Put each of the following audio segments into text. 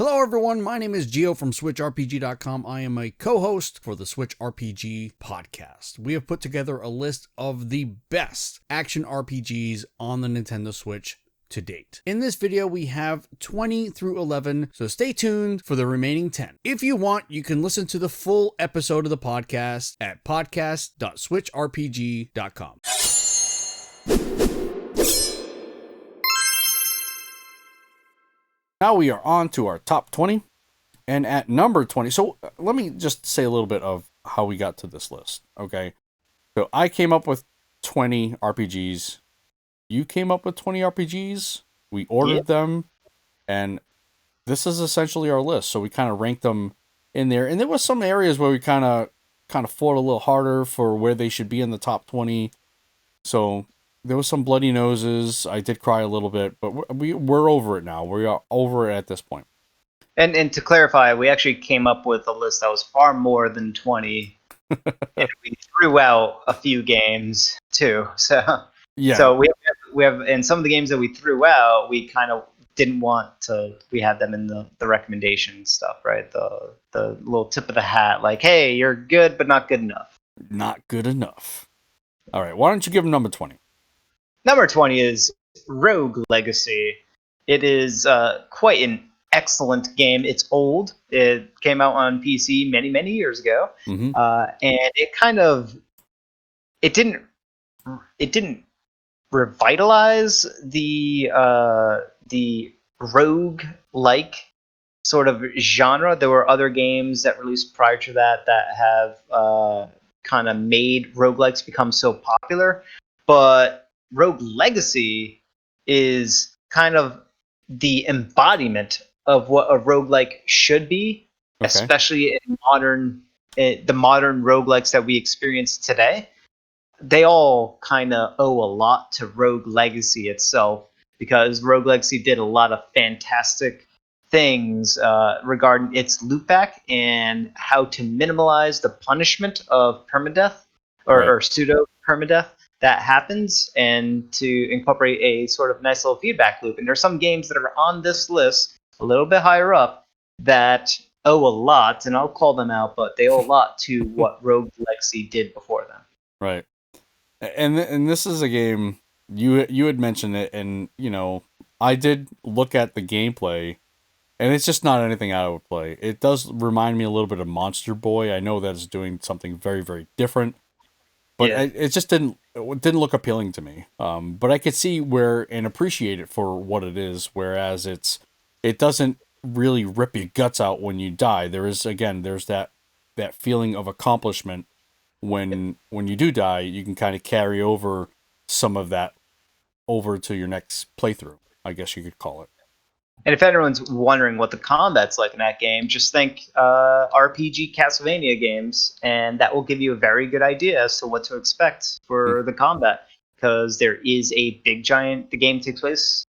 Hello everyone, my name is Gio from Switchrpg.com. I am a co-host for the Switchrpg podcast. We have put together a list of the best action RPGs on the Nintendo Switch to date. In this video, we have 20 through 11, so stay tuned for the remaining 10. If you want, you can listen to the full episode of the podcast at podcast.switchrpg.com. Now we are on to our top 20, and at number 20, so let me just say a little bit of how we got to this list, okay? So I came up with 20 RPGs, you came up with 20 RPGs, we ordered them, and this is essentially our list, so we kind of ranked them in there, and there was some areas where we kind of fought a little harder for where they should be in the top 20, so there was some bloody noses. I did cry a little bit, but we're over it now. We are over it at this point. And to clarify, we actually came up with a list that was far more than 20. And we threw out a few games too. So yeah. So we have and some of the games that we threw out, we kind of didn't want to. We had them in the recommendation stuff, right? The little tip of the hat, like, hey, you're good, but not good enough. Not good enough. All right. Why don't you give them number 20? Number 20 is Rogue Legacy. It is quite an excellent game. It's old. It came out on PC many, many years ago, and it didn't revitalize the rogue-like sort of genre. There were other games that released prior to that have kind of made roguelikes become so popular, but Rogue Legacy is kind of the embodiment of what a roguelike should be, especially in the modern roguelikes that we experience today. They all kind of owe a lot to Rogue Legacy itself, because Rogue Legacy did a lot of fantastic things regarding its loopback and how to minimize the punishment of permadeath or pseudo permadeath that happens, and to incorporate a sort of nice little feedback loop. And there's some games that are on this list a little bit higher up that owe a lot, and I'll call them out, but they owe a lot to what Rogue Legacy did before them. Right. And this is a game, you had mentioned it, and I did look at the gameplay, and it's just not anything I would play. It does remind me a little bit of Monster Boy. I know that it's doing something very, very different, but it just didn't look appealing to me. But I could see and appreciate it for what it is, whereas it doesn't really rip your guts out when you die. There's that feeling of accomplishment when you do die. You can kind of carry over some of that over to your next playthrough, I guess you could call it. And if anyone's wondering what the combat's like in that game, just think RPG Castlevania games, and that will give you a very good idea as to what to expect for the combat. Because there is a big giant. The game takes place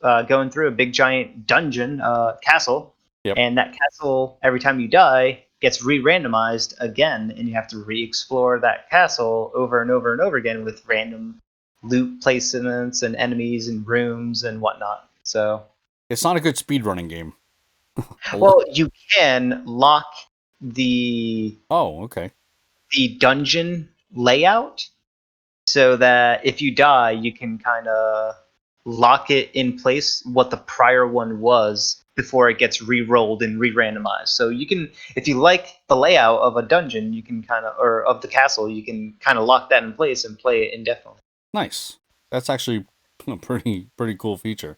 going through a big giant dungeon castle, and that castle, every time you die, gets re-randomized again, and you have to re-explore that castle over and over and over again with random loot placements and enemies and rooms and whatnot. So it's not a good speedrunning game. Well, you can lock the dungeon layout so that if you die, you can kind of lock it in place what the prior one was before it gets re-rolled and re-randomized. So you can, if you like the layout of a dungeon, you can or of the castle, you can kind of lock that in place and play it indefinitely. Nice. That's actually a pretty cool feature.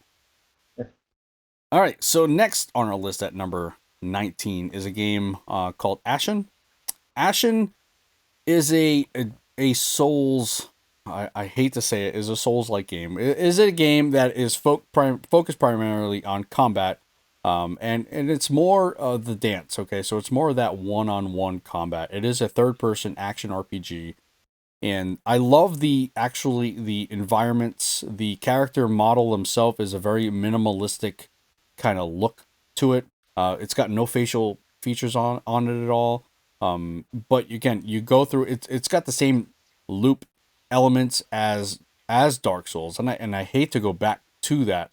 All right, so next on our list at number 19 is a game called Ashen. Ashen is a Souls, I hate to say it, is a Souls-like game. It is a game that is focused primarily on combat, and it's more of the dance, okay? So it's more of that one-on-one combat. It is a third-person action RPG, and I love the environments. The character model himself is a very minimalistic kind of look to it. It's got no facial features on it at all. But again, you go through it's got the same loop elements as Dark Souls, and I hate to go back to that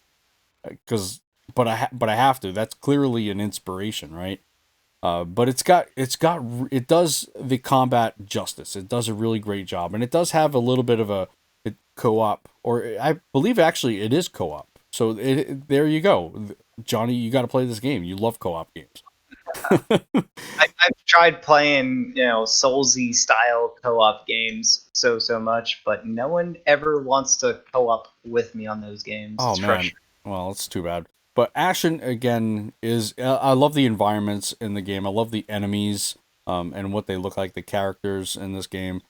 because but I have to. That's clearly an inspiration, right? But it does the combat justice. It does a really great job, and it does have a little bit of a co-op, or I believe actually it is co-op. So there you go, Johnny. You got to play this game. You love co-op games. I've tried playing, Soulsy style co-op games so much, but no one ever wants to co-op with me on those games. Oh It's man, frustrating. well it's too bad. But Ashen again is I love the environments in the game. I love the enemies, and what they look like, the characters in this game.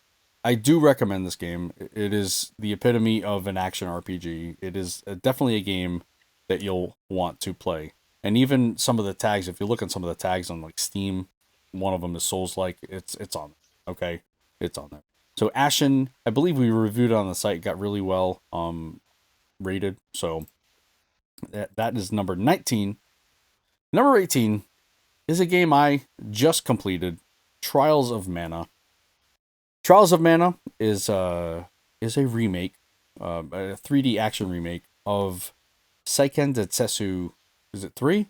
I do recommend this game. It is the epitome of an action RPG. It is definitely a game that you'll want to play. And even some of the tags, if you look at some of the tags on like Steam, one of them is Souls like. It's on there. Okay, it's on there. So Ashen, I believe we reviewed it on the site, got really well rated. So that is number 19. Number 18 is a game I just completed, Trials of Mana. Trials of Mana is a remake, a 3D action remake of Seiken Densetsu. Is it three?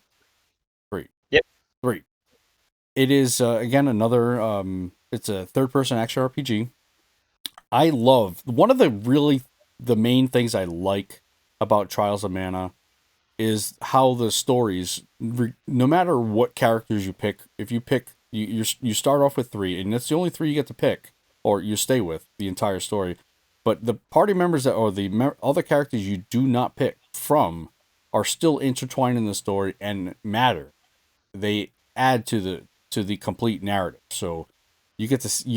Three. Yep. Three. It is again another. It's a third-person action RPG. I love one of the main things I like about Trials of Mana is how the stories, no matter what characters you pick, if you pick, you start off with three, and it's the only three you get to pick, or you stay with the entire story. But the party members that, or the other characters you do not pick from, are still intertwined in the story and matter. They add to the complete narrative. So you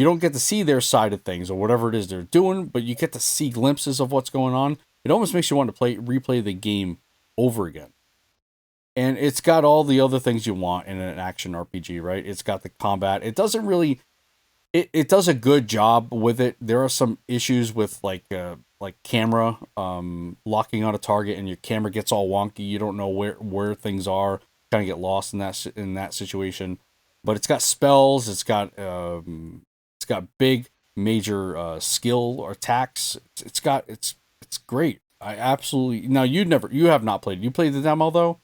don't get to see their side of things or whatever it is they're doing, but you get to see glimpses of what's going on. It almost makes you want to replay the game over again. And it's got all the other things you want in an action RPG, right? It's got the combat. It doesn't really it does a good job with it. There are some issues with like camera locking on a target and your camera gets all wonky. You don't know where things are. Kind of get lost in that situation. But it's got spells. It's got big major skill or attacks. It's great. I absolutely now you have not played. You played the demo though.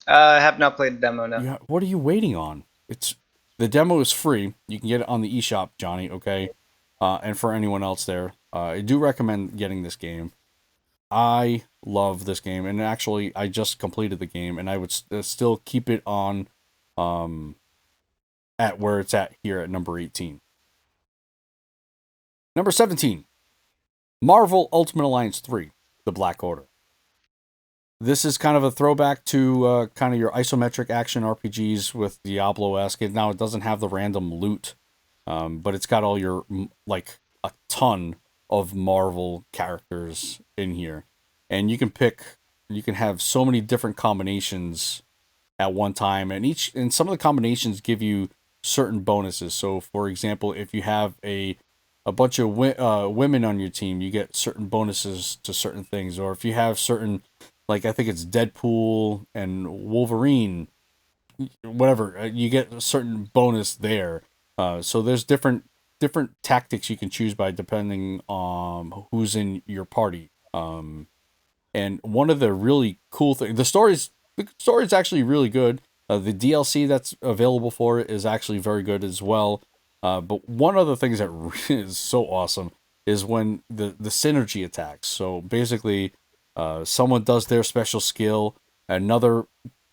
I have not played the demo now. What are you waiting on? It's the demo is free. You can get it on the eShop, Johnny. Okay, and for anyone else there, I do recommend getting this game. I love this game, and actually, I just completed the game, and I would still keep it on, um, at where it's at here at number 18. Number 17, Marvel Ultimate Alliance 3: The Black Order. This is kind of a throwback to kind of your isometric action RPGs with Diablo-esque. Now it doesn't have the random loot, but it's got all your like a ton of Marvel characters in here, and you can have so many different combinations at one time, and some of the combinations give you certain bonuses. So, for example, if you have a bunch of women on your team, you get certain bonuses to certain things, or if you have certain, like I think it's Deadpool and Wolverine, whatever, you get a certain bonus there. So there's different tactics you can choose by depending on who's in your party. And one of the really cool things, the story's actually really good. The DLC that's available for it is actually very good as well. But one of the things that is so awesome is when the synergy attacks. So basically, someone does their special skill, another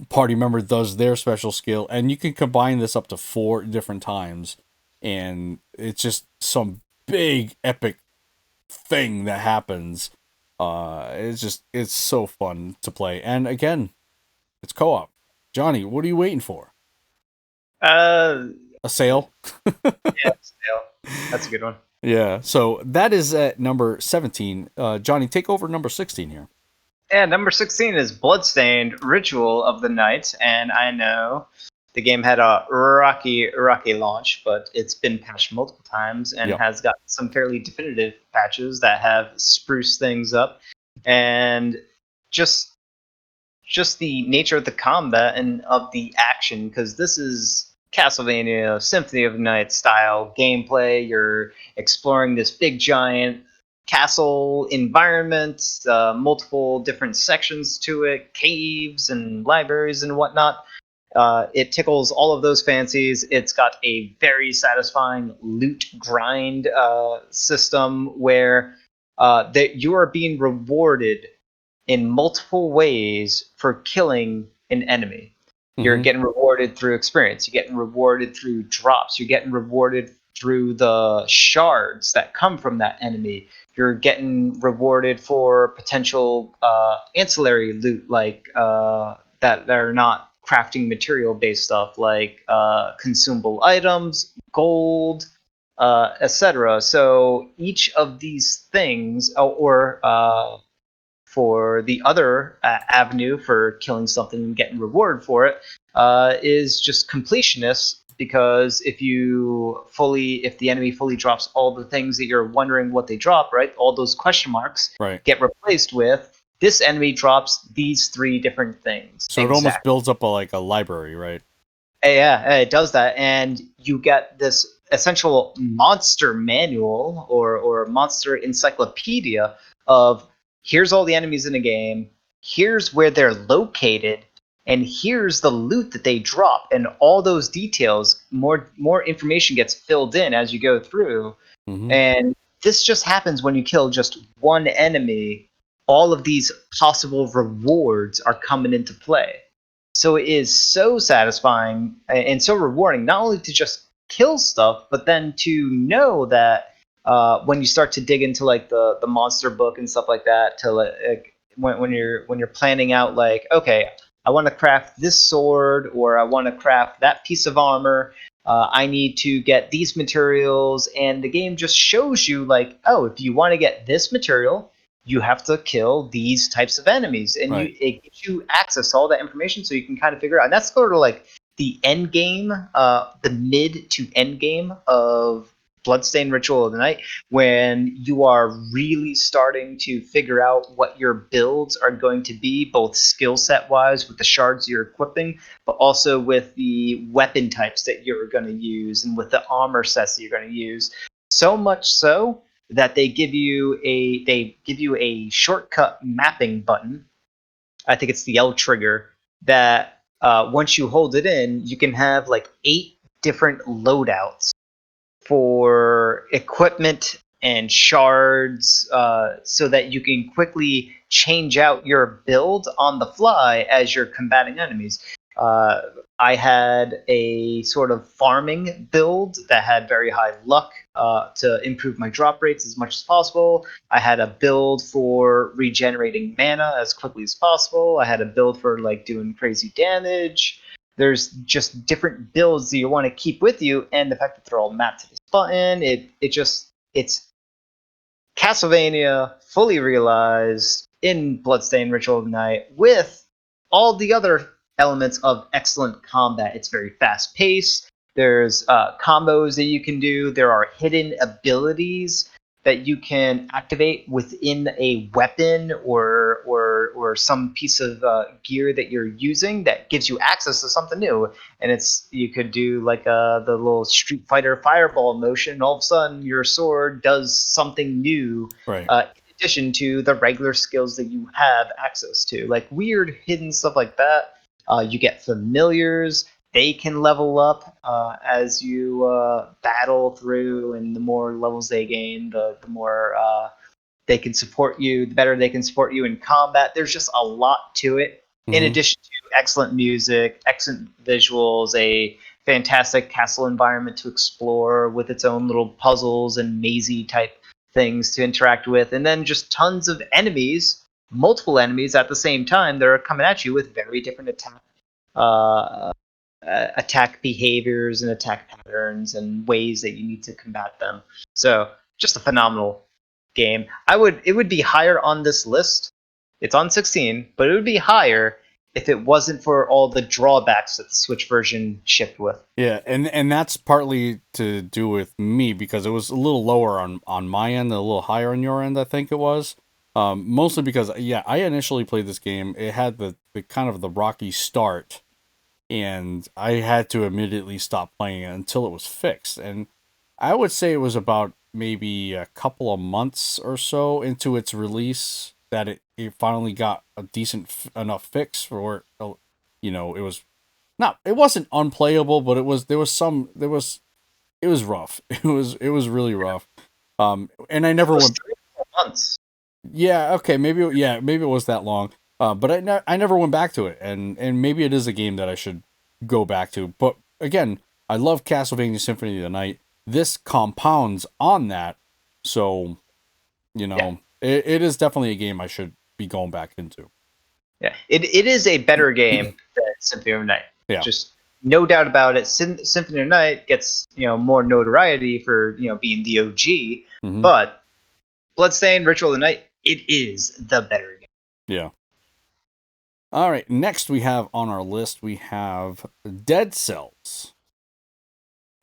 party member does their special skill, and you can combine this up to 4 different times, and it's just some big epic thing that happens. It's so fun to play, and again, it's co-op. Johnny, what are you waiting for? Uh, A sale? yeah, still. That's a good one. Yeah. So that is at number 17. Johnny, take over number 16 here. Yeah, number 16 is Bloodstained Ritual of the Night, and I know the game had a rocky launch, but it's been patched multiple times and Yep. has got some fairly definitive patches that have spruced things up, and just the nature of the combat and of the action, because this is Castlevania Symphony of the Night style gameplay. You're exploring this big giant castle environment, multiple different sections to it, caves and libraries and whatnot. It tickles all of those fancies. It's got a very satisfying loot grind system where that you are being rewarded in multiple ways for killing an enemy. You're Mm-hmm. getting rewarded through experience. You're getting rewarded through drops. You're getting rewarded through the shards that come from that enemy. You're getting rewarded for potential ancillary loot, like that are not crafting material based stuff, like consumable items, gold, etc. So each of these things, or for the other avenue for killing something and getting reward for it, is just completionist, because if the enemy fully drops all the things that you're wondering what they drop, right, all those question marks Right. get replaced with this enemy drops these three different things So it almost exactly. builds up like a library, right? Yeah, it does that, and you get this essential monster manual or monster encyclopedia of here's all the enemies in the game, here's where they're located, and here's the loot that they drop, and all those details, more information gets filled in as you go through, Mm-hmm. and this just happens when you kill just one enemy. All of these possible rewards are coming into play. So it is so satisfying and so rewarding, not only to just kill stuff, but then to know that when you start to dig into like the monster book and stuff like that, to like when you're planning out like, okay, I want to craft this sword or I want to craft that piece of armor. I need to get these materials, and the game just shows you like, oh, if you want to get this material, you have to kill these types of enemies, and Right. it gives you access to all that information, so you can kind of figure out. And that's sort of like the end game, the mid to end game of Bloodstained Ritual of the Night, when you are really starting to figure out what your builds are going to be, both skill set wise with the shards you're equipping, but also with the weapon types that you're going to use and with the armor sets that you're going to use. So much so that they give you a shortcut mapping button. I think it's the L trigger, that once you hold it in, you can have like 8 different loadouts for equipment and shards, so that you can quickly change out your build on the fly as you're combating enemies. Uh, I had a sort of farming build that had very high luck to improve my drop rates as much as possible. I had a build for regenerating mana as quickly as possible. I had a build for like doing crazy damage. There's just different builds that you want to keep with you, and the fact that they're all mapped to this button, it's Castlevania fully realized in Bloodstained Ritual of the Night with all the other elements of excellent combat. It's very fast paced. There's combos that you can do. There are hidden abilities that you can activate within a weapon or some piece of gear that you're using that gives you access to something new. And you could do like the little Street Fighter fireball motion, and all of a sudden your sword does something new, Right. in addition to the regular skills that you have access to, like weird hidden stuff like that. You get familiars. They can level up as you battle through, and the more levels they gain, the more they can support you, the better they can support you in combat. There's just a lot to it. In Mm-hmm. addition to excellent music, excellent visuals, a fantastic castle environment to explore with its own little puzzles and mazy type things to interact with, and then just tons of enemies, multiple enemies at the same time that are coming at you with very different uh, attack behaviors and attack patterns and ways that you need to combat them. So just a phenomenal game. It would be higher on this list. It's on 16, but it would be higher if it wasn't for all the drawbacks that the Switch version shipped with. Yeah, and that's partly to do with me because it was a little lower on my end, a little higher on your end, I think it was. Mostly because yeah, I initially played this game. It had the kind of the rocky start, and I had to immediately stop playing it until it was fixed. And I would say it was about maybe a couple of months or so into its release that it finally got a decent enough fix for, you know, it was not, it wasn't unplayable, but it was rough. It was really rough. And I never Almost went. 3 months. Yeah, okay, maybe it was that long. But I never went back to it, and maybe it is a game that I should go back to. But again, I love Castlevania Symphony of the Night. This compounds on that, so you Yeah. know, it is definitely a game I should be going back into. Yeah, it is a better game than Symphony of the Night. Yeah. Just no doubt about it. Symphony of the Night gets more notoriety for being the OG, Hmm. but Bloodstained Ritual of the Night, it is the better game. Yeah. All right. Next, we have on our list we have Dead Cells.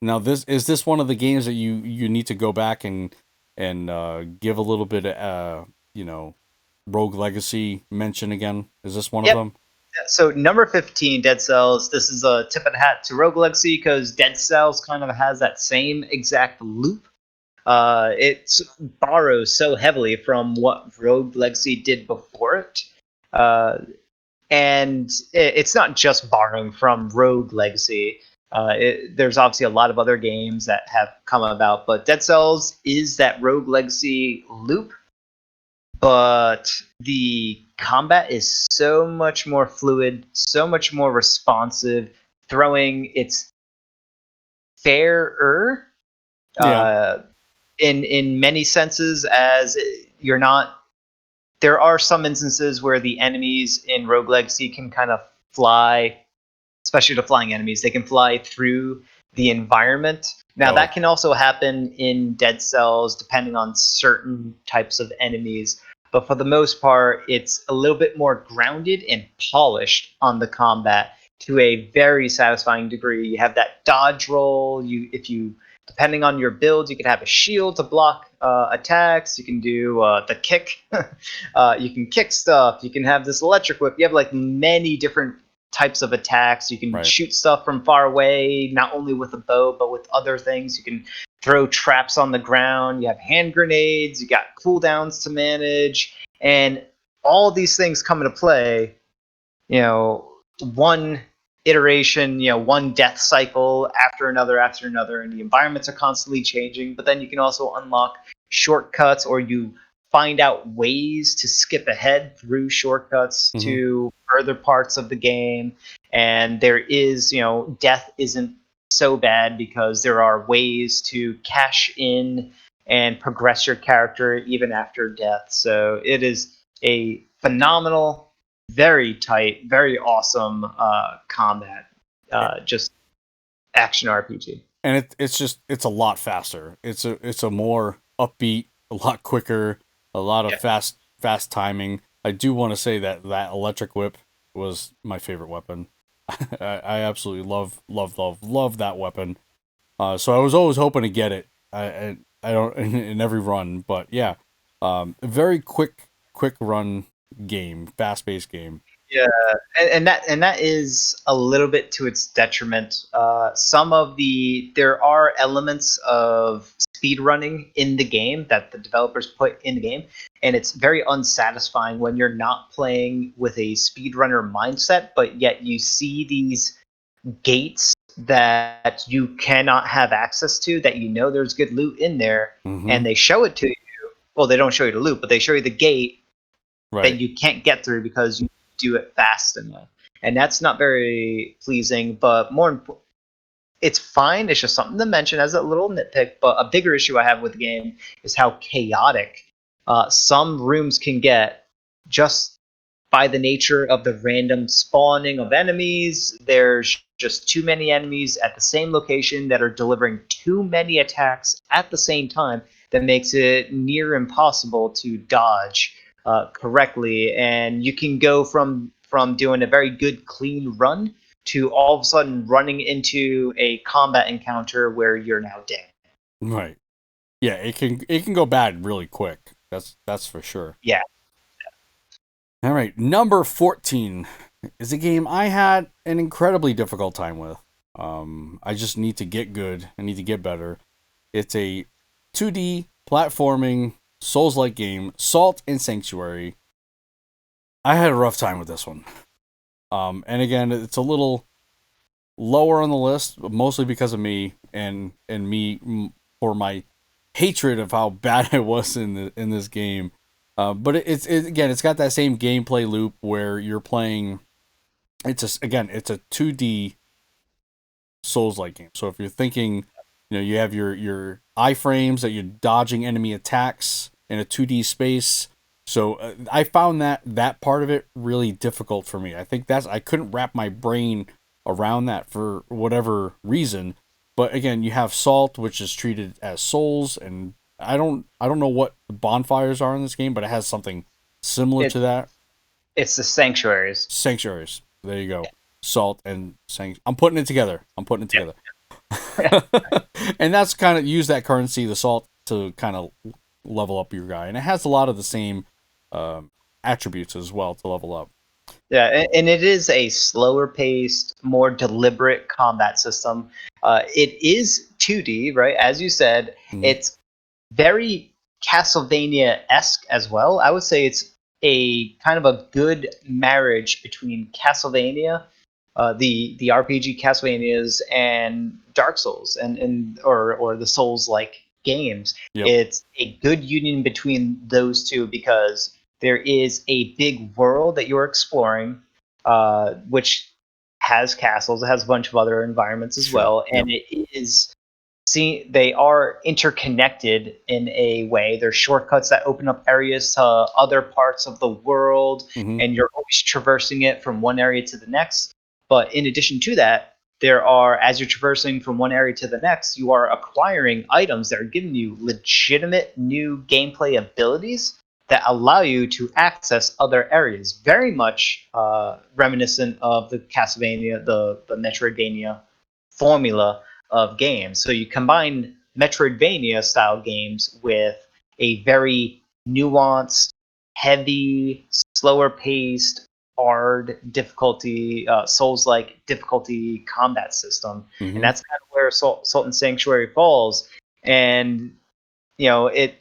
Now, this one of the games that you need to go back and give a little bit of Rogue Legacy mention again. Is this one of Yep. them? So number 15, Dead Cells. This is a tip of the hat to Rogue Legacy because Dead Cells kind of has that same exact loop. It borrows so heavily from what Rogue Legacy did before it. And it's not just borrowing from Rogue Legacy. There's obviously a lot of other games that have come about, but Dead Cells is that Rogue Legacy loop, but the combat is so much more fluid, so much more responsive, throwing its fairer Yeah. uh, in many senses, as you're not. There are some instances where the enemies in Rogue Legacy can kind of fly, especially the flying enemies. They can fly through the environment. Now Oh. that can also happen in Dead Cells, depending on certain types of enemies. But for the most part, it's a little bit more grounded and polished on the combat to a very satisfying degree. You have that dodge roll. If you depending on your build, you can have a shield to block attacks. You can do the kick. You can kick stuff. You can have this electric whip. You have like many different types of attacks. You can Right. shoot stuff from far away, not only with a bow, but with other things. You can throw traps on the ground. You have hand grenades. You got cooldowns to manage. And all these things come into play, one iteration, one death cycle after another, and the environments are constantly changing. But then you can also unlock shortcuts, or you find out ways to skip ahead through shortcuts Mm-hmm. to further parts of the game. And there is, death isn't so bad because there are ways to cash in and progress your character even after death. So it is a phenomenal, very tight, very awesome combat, just action RPG. And it's a lot faster. It's a more upbeat, a lot quicker, a lot of Yeah. fast timing. I do want to say that electric whip was my favorite weapon. I absolutely love that weapon. So I was always hoping to get it. I don't in every run, but yeah, a very quick run game, fast paced game. Yeah, and that is a little bit to its detriment. There are elements of speed running in the game that the developers put in the game, and it's very unsatisfying when you're not playing with a speedrunner mindset, but yet you see these gates that you cannot have access to, that there's good loot in there, Mm-hmm. and they show it to you. Well, they don't show you the loot, but they show you the gate that Right. you can't get through because you do it fast enough. And that's not very pleasing, but it's fine. It's just something to mention as a little nitpick. But a bigger issue I have with the game is how chaotic some rooms can get just by the nature of the random spawning of enemies. There's just too many enemies at the same location that are delivering too many attacks at the same time that makes it near impossible to dodge correctly. And you can go from doing a very good clean run to all of a sudden running into a combat encounter where you're now dead. Right. Yeah, it can go bad really quick. That's for sure. Yeah. All right, number 14 is a game I had an incredibly difficult time with. I just need to get good. I need to get better. It's a 2D platforming Souls-like game, Salt and Sanctuary. I had a rough time with this one. And again, it's a little lower on the list, mostly because of me and me for my hatred of how bad I was in this game. But it's got that same gameplay loop where you're playing. It's a 2D Souls-like game. So if you're thinking, you have your iframes that you're dodging enemy attacks in a 2D space. So I found that part of it really difficult for me. I think I couldn't wrap my brain around that for whatever reason. But again, you have Salt, which is treated as Souls, and I don't know what the bonfires are in this game, but it has something similar to It, that. it's the sanctuaries. Sanctuaries. There you go. Salt and I'm putting it together. Yeah. And that's kind of use that currency, the salt, to kind of level up your guy, and it has a lot of the same attributes as well to level up. Yeah, and it is a slower paced, more deliberate combat system. It is 2D, right? As you said, Mm-hmm. it's very Castlevania esque as well. I would say it's a kind of a good marriage between Castlevania, the RPG Castlevanias, and Dark Souls, or the Souls like games. Yep. It's a good union between those two because there is a big world that you're exploring, which has castles. It has a bunch of other environments as Sure. well, Yep. and it is. See, they are interconnected in a way. There's shortcuts that open up areas to other parts of the world, Mm-hmm. and you're always traversing it from one area to the next. But in addition to that, as you're traversing from one area to the next, you are acquiring items that are giving you legitimate new gameplay abilities that allow you to access other areas. Very much reminiscent of the Castlevania, the Metroidvania formula of games. So you combine Metroidvania style games with a very nuanced, heavy, slower paced, hard difficulty, Souls like difficulty combat system. And Mm-hmm. that's kind of where Salt and Sanctuary falls. And, it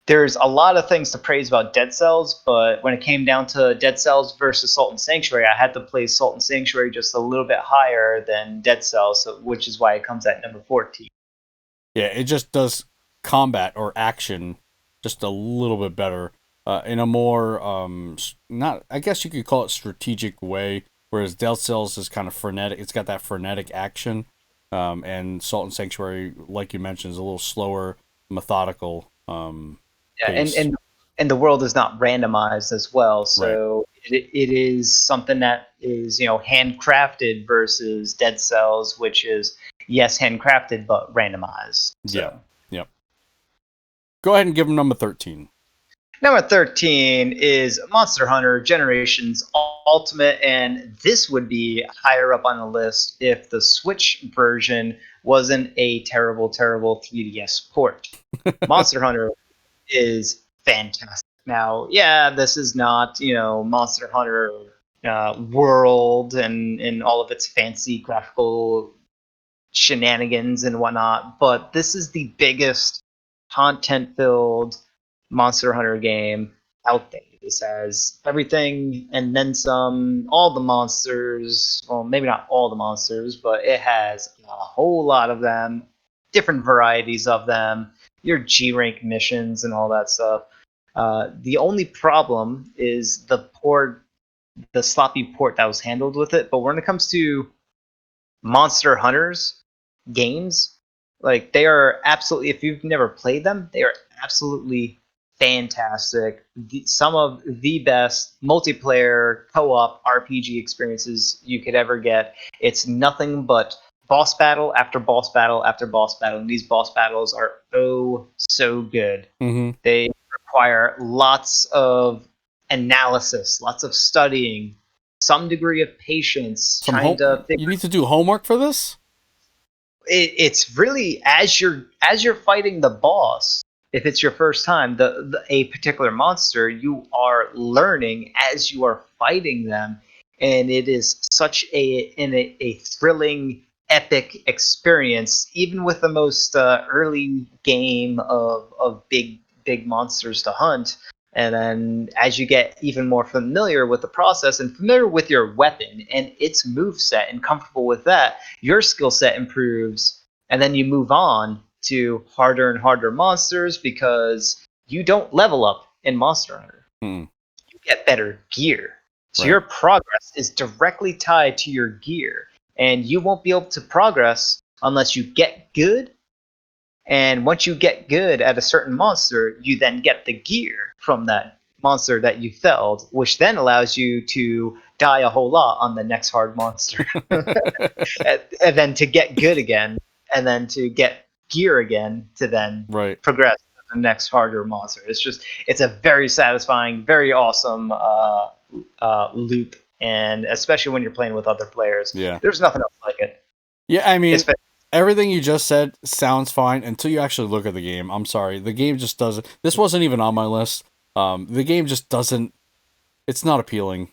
there's a lot of things to praise about Dead Cells, but when it came down to Dead Cells versus Salt and Sanctuary, I had to place Salt and Sanctuary just a little bit higher than Dead Cells, which is why it comes at number 14. Yeah, it just does combat or action just a little bit better in a more not, I guess you could call it, strategic way. Whereas Dead Cells is kind of frenetic. It's got that frenetic action, and Salt and Sanctuary, like you mentioned, is a little slower, methodical Yeah, and, pace. and and the world is not randomized as well, Right. so it is something that is handcrafted versus Dead Cells, which is yes handcrafted but randomized. Yeah. So Yep. Go ahead and give them number 13. number 13 is Monster Hunter Generations Ultimate, and this would be higher up on the list if the Switch version wasn't a terrible, terrible 3DS port. Monster Hunter is fantastic. Now, yeah, this is not, Monster Hunter World and all of its fancy graphical shenanigans and whatnot, but this is the biggest content filled Monster Hunter game out there. This has everything and then some, all the monsters. Well, maybe not all the monsters, but it has a whole lot of them, different varieties of them, your G rank missions and all that stuff. The only problem is the sloppy port that was handled with it. But when it comes to Monster Hunters games, like they are absolutely, if you've never played them, they are absolutely fantastic. Some of the best multiplayer co-op RPG experiences you could ever get. It's nothing but boss battle after boss battle after boss battle, and these boss battles are oh so good. Mm-hmm. They require lots of analysis, lots of studying, some degree of patience, Some trying home. to figure. You need to do homework for this. It's really as you're fighting the boss. If it's your first time, a particular monster, you are learning as you are fighting them, and it is such a thrilling epic experience, even with the most early game of big monsters to hunt. And then as you get even more familiar with the process and familiar with your weapon and its move set and comfortable with that, your skill set improves. And then you move on to harder and harder monsters because you don't level up in Monster Hunter. Mm, You get better gear. So right. your progress is directly tied to your gear. And you won't be able to progress unless you get good. And once you get good at a certain monster, you then get the gear from that monster that you felled, which then allows you to die a whole lot on the next hard monster. And then to get good again, and then to get gear again to then Right. progress to the next harder monster. It's a very satisfying, very awesome loop, and especially when you're playing with other players, Yeah. there's nothing else like it. Yeah, I mean, It's everything you just said sounds fine until you actually look at the game. I'm sorry. The game just doesn't. This wasn't even on my list. The game just doesn't. It's not appealing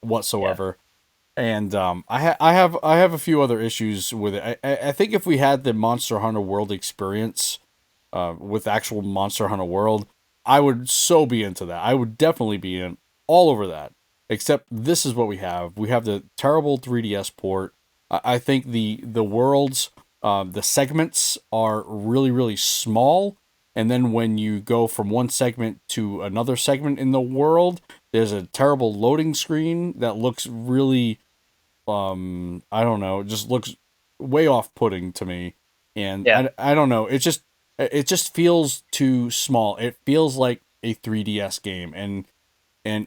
yeah. whatsoever. And I have a few other issues with it. I think if we had the Monster Hunter World experience, with actual Monster Hunter World, I would so be into that. I would definitely be in all over that. Except this is what we have. We have the terrible 3DS port. I think the worlds, the segments are really really small, and then when you go from one segment to another segment in the world, there's a terrible loading screen that looks really, I don't know, it just looks way off putting to me. And Yeah. I don't know, it just feels too small. It feels like a 3DS game, and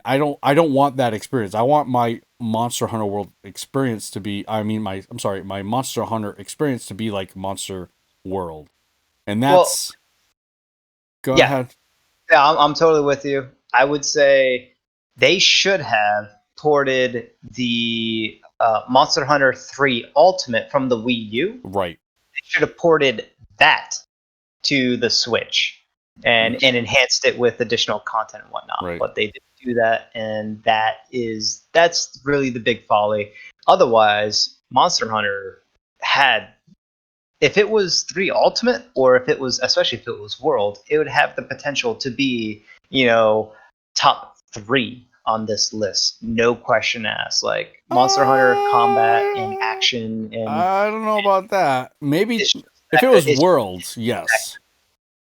I don't want that experience. I want my Monster Hunter World experience to be, my Monster Hunter experience to be like Monster World. And Well, that's, go yeah. ahead. Yeah, I'm totally with you. I would say they should have ported the Monster Hunter 3 Ultimate from the Wii U. Right. They should have ported that to the Switch and enhanced it with additional content and whatnot. Right. But they didn't do that, and that's really the big folly. Otherwise, Monster Hunter had, if it was 3 Ultimate, or if it was, especially if it was World, it would have the potential to be, top 3 on this list, no question asked. Like Monster Hunter combat and action, and I don't know about that. Maybe it's just, if it was it's Worlds, yes.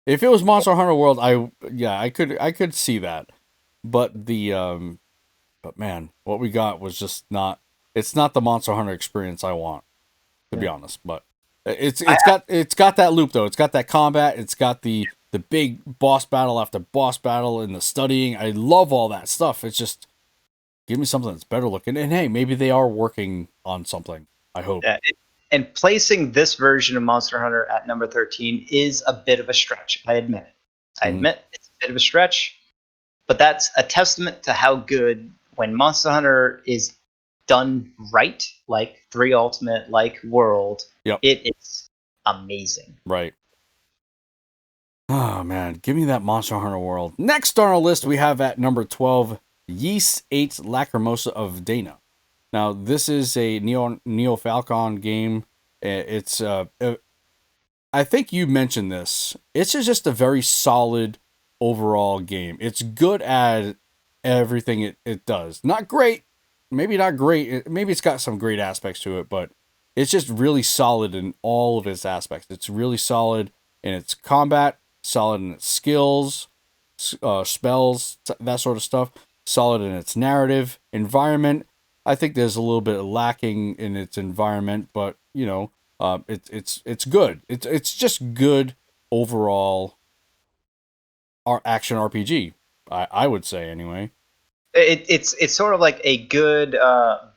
If it was Monster Hunter World, I could see that. But but man, what we got was just not. It's not the Monster Hunter experience I want, to be yeah. honest. But it's I, it's got it's got that loop though. It's got that combat. It's got the big boss battle after boss battle and the studying. I love all that stuff. It's just, give me something that's better looking. And hey, maybe they are working on something. I hope. yeah, and placing this version of Monster Hunter at number 13 is a bit of a stretch. I admit it. I Mhm. admit it's a bit of a stretch, but that's a testament to how good, when Monster Hunter is done right, like 3 Ultimate, like World, Yep. it is amazing. Right. Oh man, give me that Monster Hunter World. Next on our list, we have at number 12, Yeast 8 Lacrimosa of Dana. Now, this is a Neo Falcon game. It's I think you mentioned this. It's just a very solid overall game. It's good at everything it does. Not great, maybe not great. Maybe it's got some great aspects to it, but it's just really solid in all of its aspects. It's really solid in its combat, solid in its skills, spells, that sort of stuff. Solid in its narrative, environment. I think there's a little bit lacking in its environment, but it's good. It's just good overall. Our action RPG, I would say anyway. It's sort of like a good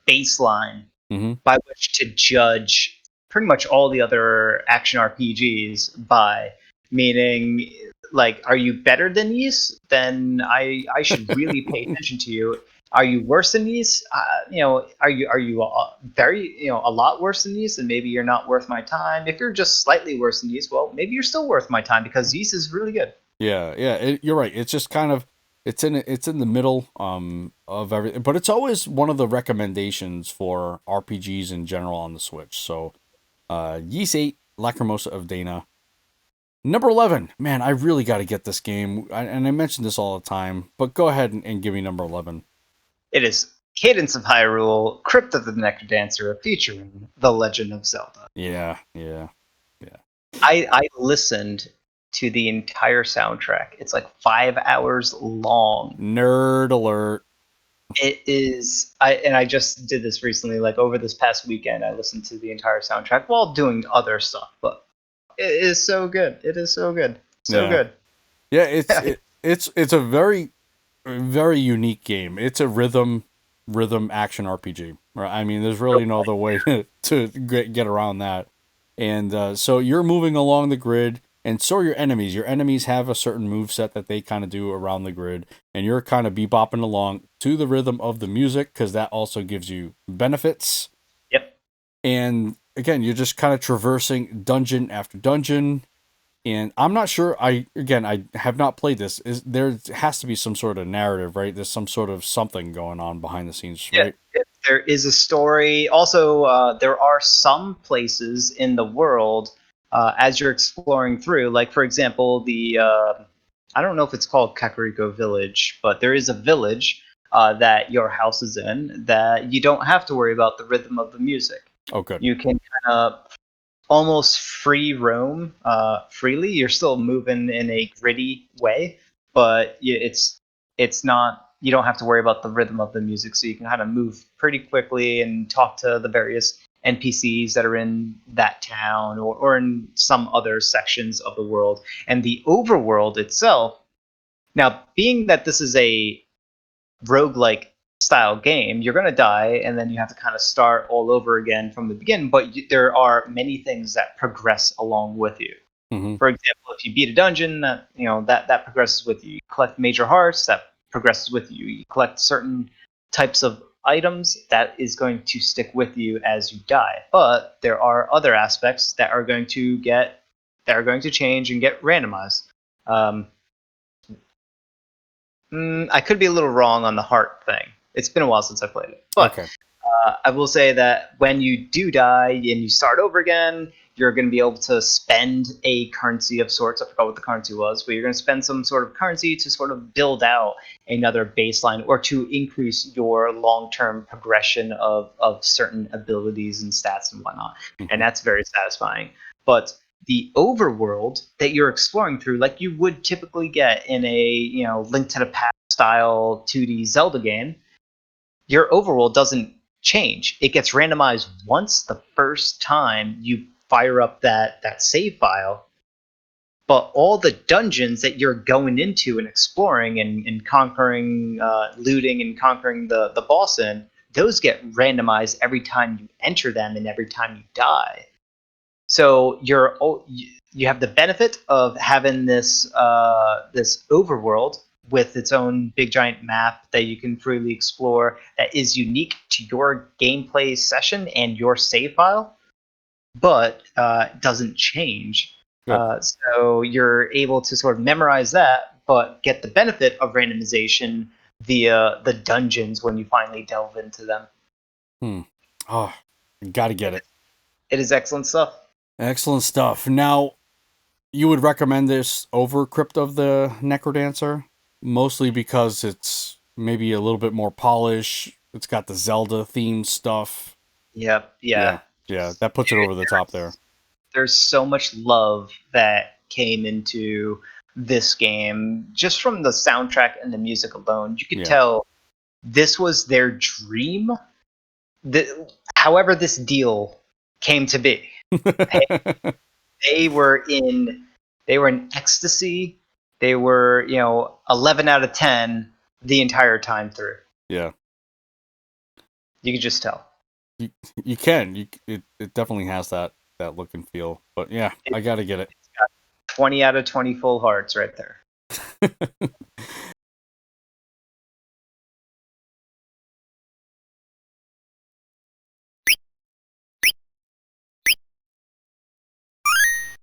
baseline Mm-hmm. by which to judge pretty much all the other action RPGs by. Meaning, like, are you better than these? Then I should really pay attention to you. Are you worse than these? Are you very, a lot worse than these? Then maybe you're not worth my time. If you're just slightly worse than these, well, maybe you're still worth my time because these is really good. Yeah, yeah, you're right. It's just kind of, it's in the middle of everything, but it's always one of the recommendations for RPGs in general on the Switch. So Ys 8, Lacrimosa of Dana. Number 11. Man, I really got to get this game. And I mention this all the time, but go ahead and give me number 11. It is Cadence of Hyrule, Crypt of the Necrodancer, featuring The Legend of Zelda. Yeah, yeah, yeah. I listened to the entire soundtrack. It's like 5 hours long. Nerd alert. It is. I just did this recently. Like over this past weekend, I listened to the entire soundtrack while doing other stuff. But it is so good. It is so good. So Yeah. good. Yeah, it's a very very unique game. It's a rhythm action RPG. Right? I mean, there's really no other way to get around that. And so you're moving along the grid, and so are your enemies. Your enemies have a certain move set that they kind of do around the grid, and you're kind of bebopping along to the rhythm of the music because that also gives you benefits. Yep. And again, you're just kind of traversing dungeon after dungeon. And I'm not sure. I have not played this. Is there has to be some sort of narrative, right? There's some sort of something going on behind the scenes, Yeah. right? There is a story. Also, there are some places in the world as you're exploring through. Like, for example, the I don't know if it's called Kakariko Village, but there is a village that your house is in that you don't have to worry about the rhythm of the music. Oh, good. You can kind of almost free roam freely. You're still moving in a gritty way, but it's not. You don't have to worry about the rhythm of the music, so you can kind of move pretty quickly and talk to the various NPCs that are in that town or in some other sections of the world. And the overworld itself. Now, being that this is a roguelike style game, you're going to die and then you have to kind of start all over again from the beginning, but there are many things that progress along with you. Mm-hmm. For example, if you beat a dungeon, that progresses with you. You collect major hearts, that progresses with you. You collect certain types of items, that is going to stick with you as you die. But there are other aspects that are going to change and get randomized. Um, I could be a little wrong on the heart thing. It's been a while since I played it, but Okay. I will say that when you do die and you start over again, you're going to be able to spend a currency of sorts. I forgot what the currency was, but you're going to spend some sort of currency to sort of build out another baseline or to increase your long-term progression of certain abilities and stats and whatnot. Mm-hmm. And that's very satisfying. But the overworld that you're exploring through, like you would typically get in a Link to the Past style 2D Zelda game, your overworld doesn't change. It gets randomized once the first time you fire up that save file, but all the dungeons that you're going into and exploring and conquering, looting and conquering the boss in, those get randomized every time you enter them and every time you die. So you have the benefit of having this overworld with its own big giant map that you can freely explore that is unique to your gameplay session and your save file, but doesn't change. Good. So you're able to sort of memorize that, but get the benefit of randomization via the dungeons when you finally delve into them. Oh, gotta get it. It is excellent stuff. Excellent stuff. Now, you would recommend this over Crypt of the Necrodancer, mostly because it's maybe a little bit more polish. It's got the Zelda themed stuff. Yep. Yeah, Yeah. yeah, that puts it over the top there. There's so much love that came into this game just from the soundtrack and the music alone. You could tell this was their dream. However, this deal came to be. They were in ecstasy. They were 11 out of 10 the entire time through. Yeah, You could just tell. you can. It definitely has that look and feel. But yeah, I gotta get it. It's got 20 out of 20 full hearts right there.